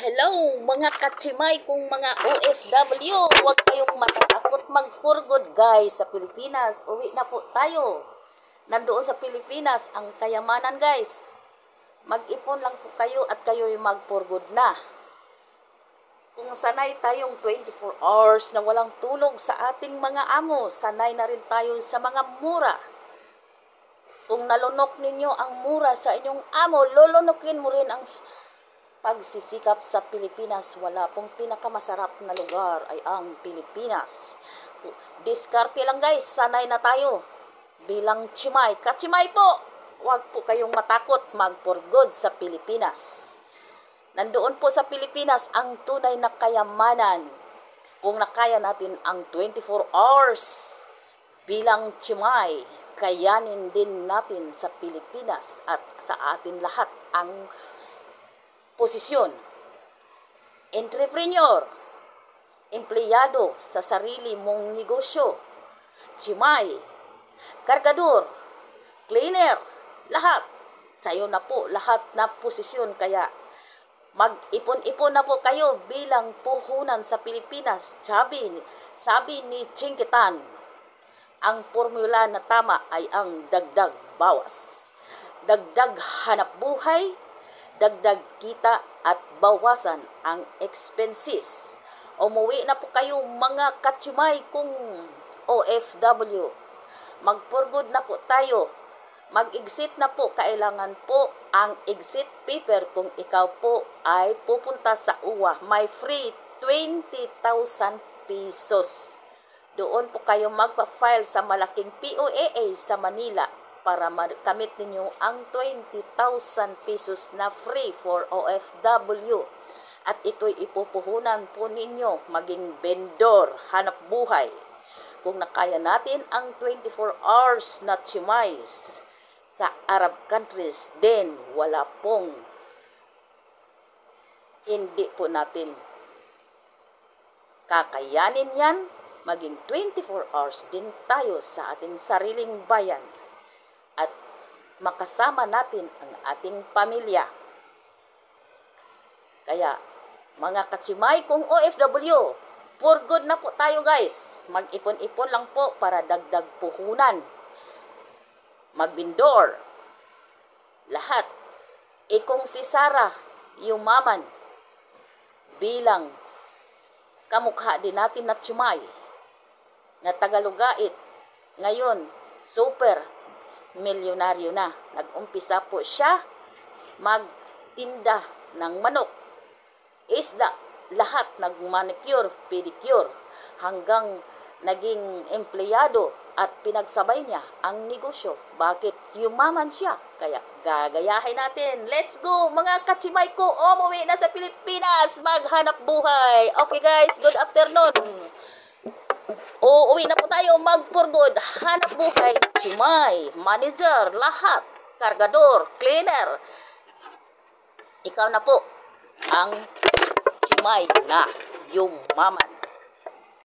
Hello mga katsimay kung mga OFW, huwag kayong matatakot mag-for good guys sa Pilipinas. Uwi na po tayo. Nandoon sa Pilipinas ang kayamanan guys. Mag-ipon lang po kayo at kayo'y mag-for good na. Kung sanay tayong 24 hours na walang tulog sa ating mga amo, sanay na rin tayo sa mga mura. Kung nalunok ninyo ang mura sa inyong amo, lulunukin mo rin ang pagsisikap sa Pilipinas. Wala pong pinakamasarap na lugar ay ang Pilipinas. Diskarte lang guys, sanay na tayo. Bilang chimay, kachimay po, huwag po kayong matakot mag-for good sa Pilipinas. Nandoon po sa Pilipinas ang tunay na kayamanan. Kung nakaya natin ang 24 hours bilang chimay, kayanin din natin sa Pilipinas at sa atin lahat ang posisyon. Entrepreneur, empleyado sa sarili mong negosyo, chimay, kargador, cleaner, lahat. Sayo na po lahat na posisyon, kaya mag-ipon-ipon na po kayo bilang puhunan sa Pilipinas. Sabi ni Chinkitan, ang formula na tama ay ang dagdag bawas. Dagdag hanap buhay, dagdag kita at bawasan ang expenses. Umuwi na po kayo mga katsimay kung OFW. Mag-for good na po tayo. Mag-exit na po. Kailangan po ang exit paper kung ikaw po ay pupunta sa UWA. May free 20,000 pesos. Doon po kayo magpa-file sa malaking POAA sa Manila para makamit ninyo ang 20,000 pesos na free for OFW. At ito'y ipupuhunan po ninyo maging vendor, hanap buhay. Kung nakaya natin ang 24 hours na chimay sa Arab countries, then wala pong hindi po natin kakayanin yan. Maging 24 hours din tayo sa ating sariling bayan at makasama natin ang ating pamilya. Kaya, mga katsimay kung OFW, for good na po tayo guys. Mag-ipon-ipon lang po para dagdag puhunan. Magbindor. Lahat. Kung si Sarah, yumaman, bilang kamukha din natin na tsimay, na Tagalogait, ngayon, super milyonaryo na. Nag-umpisa po siya magtinda ng manok, isda, lahat nag-manicure, pedicure, hanggang naging empleyado at pinagsabay niya ang negosyo. Bakit? Yumaman siya. Kaya gagayahin natin. Let's go mga katsimay ko. Umuwi na sa Pilipinas. Maghanap buhay. Okay guys, good afternoon. Uuwi na po tayo mag-for good. Hanap buhay, chimay, manager, lahat, kargador, cleaner. Ikaw na po ang chimay na yumaman.